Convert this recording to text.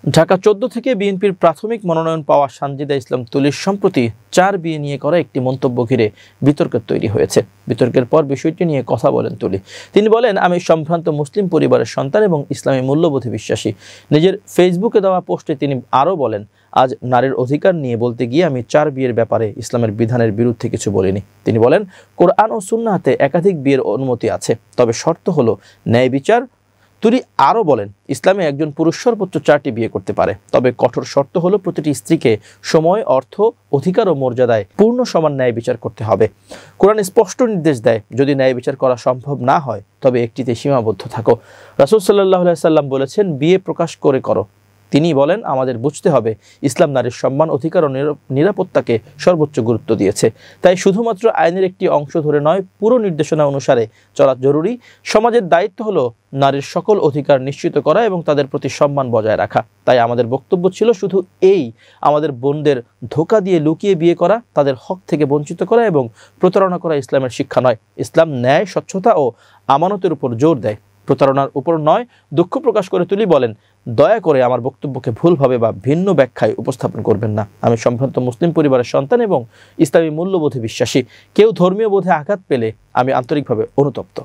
ঢাকা ১৪ থেকে বিএনপির প্রাথমিক মনোনয়ন পাওয়া সানজিদা ইসলাম তুলির সম্প্রতি ৪ বিয়ে নিয়ে করা একটি মন্তব্য ঘিরে বিতর্ক তৈরি হয়েছে। বিতর্কের পর বিষয়টি নিয়ে কথা বলেন তুলি। তিনি বলেন, আমি সম্ভ্রান্ত মুসলিম পরিবারের সন্তান এবং ইসলামী মূল্যবোধে বিশ্বাসী। নিজের ফেসবুকে দেওয়া পোস্টে তিনি আরও বলেন, আজ নারীর অধিকার নিয়ে বলতে গিয়ে আমি ৪ বিয়ের ব্যাপারে ইসলামের বিধানের বিরুদ্ধে কিছু বলিনি। তিনি বলেন, কোরআন ও সুন্নাহতে একাধিক বিয়ের অনুমতি আছে, তবে শর্ত হলো ন্যায় বিচার। তুলি আরও বলেন, ইসলামে একজন পুরুষ সর্বোচ্চ ৪টি বিয়ে করতে পারে, তবে কঠোর শর্ত হলো প্রতিটি স্ত্রীকে সময়, অর্থ, অধিকার ও মর্যাদায় পূর্ণ সমান ন্যায় বিচার করতে হবে। কোরআন স্পষ্ট নির্দেশ দেয়, যদি ন্যায় বিচার করা সম্ভব না হয় তবে একটিতে সীমাবদ্ধ থাকো। রাসূল সাল্লাল্লাহু আলাইহি সাল্লাম বলেছেন, বিয়ে প্রকাশ করে করো। তিনি বলেন, আমাদের বুঝতে হবে ইসলাম নারীর সম্মান, অধিকার ও নিরাপত্তাকে সর্বোচ্চ গুরুত্ব দিয়েছে। তাই শুধুমাত্র আইনের একটি অংশ ধরে নয়, পুরো নির্দেশনা অনুসারে চলা জরুরি। সমাজের দায়িত্ব হলো নারীর সকল অধিকার নিশ্চিত করা এবং তাদের প্রতি সম্মান বজায় রাখা। তাই আমাদের বক্তব্য ছিল শুধু এই, আমাদের বোনদের ধোঁকা দিয়ে লুকিয়ে বিয়ে করা, তাদের হক থেকে বঞ্চিত করা এবং প্রতারণা করা ইসলামের শিক্ষা নয়। ইসলাম ন্যায়, স্বচ্ছতা ও আমানতের উপর জোর দেয়, প্রতারণার উপর নয়। দুঃখ প্রকাশ করে তুলি বলেন, দয়া করে আমার বক্তব্যকে ভুলভাবে বা ভিন্ন ব্যাখ্যায় উপস্থাপন করবেন না। আমি সম্ভ্রান্ত মুসলিম পরিবারের সন্তান এবং ইসলামী মূল্যবোধে বিশ্বাসী। কেউ ধর্মীয় বোধে আঘাত পেলে আমি আন্তরিকভাবে অনুতপ্ত।